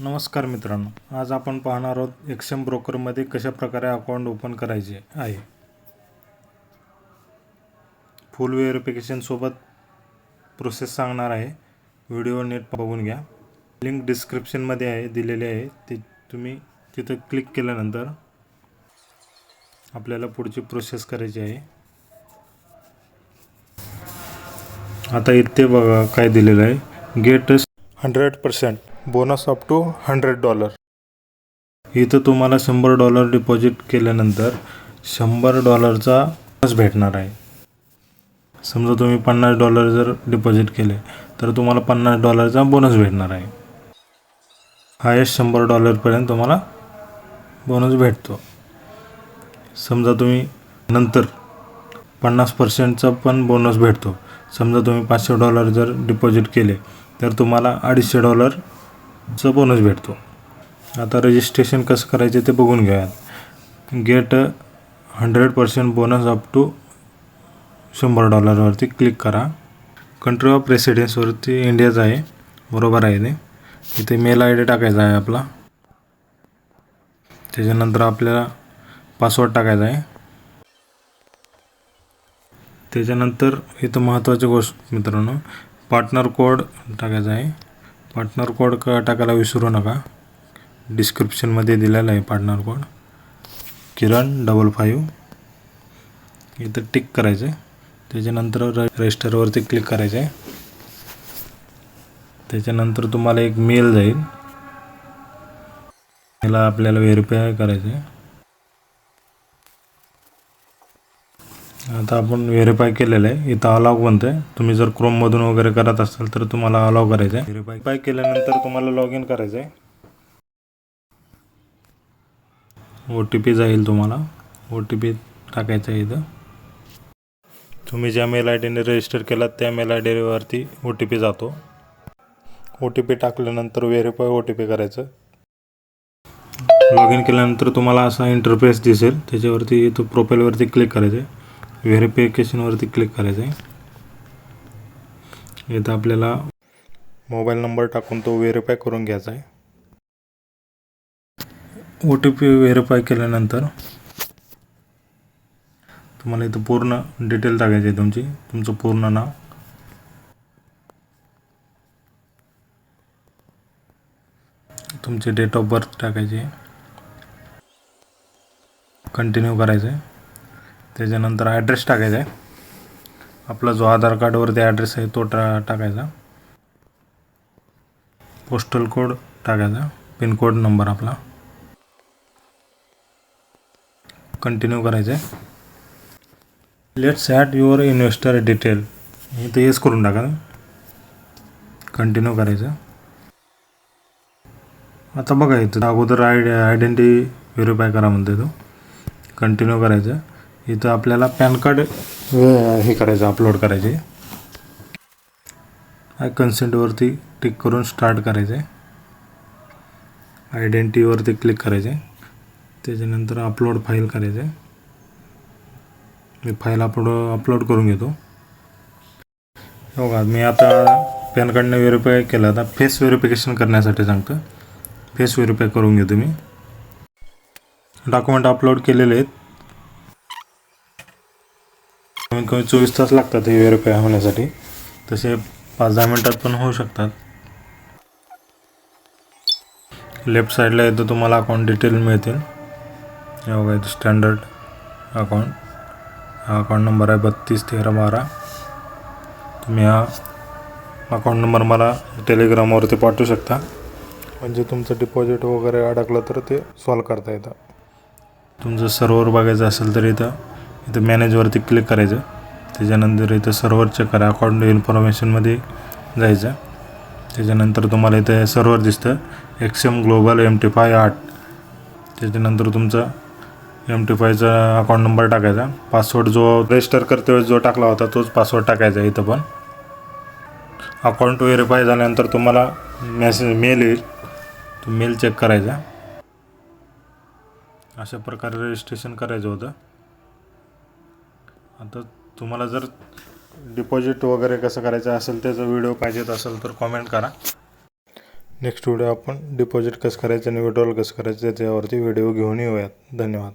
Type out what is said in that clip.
नमस्कार मित्रांनो, आज आपण पाहणार आहोत एक्सएम ब्रोकरमध्ये कशा प्रकारे अकाउंट ओपन करायचे आहे। फुल व्हेरिफिकेशन सोबत प्रोसेस सांगणार आहे। व्हिडिओ नीट बघून घ्या। लिंक डिस्क्रिप्शनमध्ये आहे दिलेली आहे, ते तुम्ही तिथे क्लिक केल्यानंतर आपल्याला पुढची प्रोसेस करायची आहे। आता इथे बघा काय दिलेलं आहे, गेट 100% बोनस अप टू $100। इथं तुम्हाला $100 डिपॉझिट केल्यानंतर $100चा बोनस भेटणार आहे। समजा तुम्ही $50 जर डिपॉझिट केले तर तुम्हाला $50चा बोनस भेटणार आहे। हायेस्ट $100 पर्यंत तुम्हाला बोनस भेटतो। समजा तुम्ही नंतर 50%चा पण बोनस भेटतो। समजा तुम्ही $500 जर डिपॉझिट केले तर तुम्हाला $250चा बोनस भेटतो। आता रजिस्ट्रेशन कसं करायचे ते बघून घ्या। गेट 100% बोनस अप टू $100 वरती क्लिक करा। कंट्री ऑफ रेसिडेन्स वरती इंडियाचा आहे, बरोबर आहे ते। इथे मेल आयडी टाकायचा आहे आपला, त्याच्यानंतर आपल्याला पासवर्ड टाकायचा आहे। त्याच्यानंतर इथं महत्त्वाची गोष्ट मित्रांनो, पार्टनर कोड टाकायचा आहे। पार्टनर कोड टाकायला विसरू नका, डिस्क्रिप्शनमध्ये दिलेला आहे पार्टनर कोड किरण 55। इथं टिक करायचं आहे। त्याच्यानंतर रजिस्टरवरती क्लिक करायचं आहे। त्याच्यानंतर तुम्हाला एक मेल जाईल, याला आपल्याला व्हेरीफाय करायचं आहे। आता आपण व्हेरीफाय केलेलं आहे, इथं अलाउ बनतंय। तुम्ही जर क्रोममधून वगैरे करत असाल तर तुम्हाला अलाउ करायचं आहे। व्हेरीफाय केल्यानंतर तुम्हाला लॉग इन करायचं आहे। OTP जाईल, तुम्हाला OTP टाकायचा आहे। इथं तुम्ही ज्या मेल आयडीने रजिस्टर केला त्या मेल आयडीवरती OTP जातो। OTP टाकल्यानंतर व्हेरीफाय OTP करायचं। लॉग इन केल्यानंतर तुम्हाला असा इंटरफेस दिसेल, त्याच्यावरती इथं प्रोफाईलवरती क्लिक करायचं आहे। व्हेरिफिकेशनवरती क्लिक करायचं आहे। इथं आपल्याला मोबाईल नंबर टाकून तो व्हेरीफाय करून घ्यायचा आहे। OTP व्हेरीफाय केल्यानंतर तुम्हाला इथं पूर्ण डिटेल टाकायची आहे, तुमचं पूर्ण नाव, तुमचे डेट ऑफ बर्थ टाकायचे आहे, कंटिन्यू करायचं आहे। त्याच्यानंतर ॲड्रेस टाकायचा आहे, आपला जो आधार कार्डवरती ॲड्रेस आहे तो टाकायचा, पोस्टल कोड टाकायचा, पिनकोड नंबर आपला, कंटिन्यू करायचं आहे। Let's add your investor detail, इथं येस करून टाका, कंटिन्यू करायचं। आता बघा इथं अगोदर आयडेंटिटी व्हेरीफाय करा म्हणते, तो कंटिन्यू करायचं। इथं आपल्याला पॅन कार्ड हे करायचं, अपलोड करायचे। आय कन्सेंटवरती टिक करून स्टार्ट करायचं आहे। आयडेंटिटीवरती क्लिक करायचे, त्याच्यानंतर अपलोड फाईल करायचे। मी फाईल अपलोड करून घेतो। बघा मी आता पॅन कार्डने व्हेरीफाय केलं। आता फेस व्हेरिफिकेशन करण्यासाठी सांगतं, फेस व्हेरीफाय करून घेतो मी। डॉक्युमेंट अपलोड केलेले आहेत, कमीत कमी 24 तास लागतात हे व्हेरीफाय होण्यासाठी, तसे 5-10 मिनिटात पण होऊ शकतात। लेफ्ट साईडला येतं तुम्हाला अकाउंट डिटेल मिळतील। हे बघा इथं स्टँडर्ड अकाउंट, हा अकाउंट नंबर आहे 321312। तुम्ही हा अकाउंट नंबर मला टेलिग्रामवरती पाठवू शकता, म्हणजे तुमचं डिपॉझिट वगैरे अडकलं तर ते सॉल्व करता येतं। तुमचं सर्व्हर बघायचं असेल तर इथं मॅनेजवरती क्लिक करायचं। त्याच्यानंतर इथं सर्व्हर चेक करा, अकाउंट इन्फॉर्मेशनमध्ये जायचं। त्याच्यानंतर तुम्हाला इथं सर्व्हर दिसतं एक्सएम ग्लोबल MT5 8। त्याच्यानंतर तुमचा MT5चा अकाउंट नंबर टाकायचा, पासवर्ड जो रजिस्टर करते वेळेस जो टाकला होता तोच पासवर्ड टाकायचा। इथं पण अकाउंट व्हेरीफाय झाल्यानंतर तुम्हाला मेल येईल, तो मेल चेक करायचा। अशा प्रकारे रजिस्ट्रेशन करायचं होतं। आता तुम्हाला जर डिपॉझिट वगैरे कसं करायचं असेल त्याचा व्हिडिओ पाहिजेत असेल तर कॉमेंट करा, नेक्स्ट व्हिडिओ आपण डिपॉझिट कसं करायचं आणि विड्रॉल कसं करायचं त्याच्यावरती व्हिडिओ घेऊन येऊयात. धन्यवाद.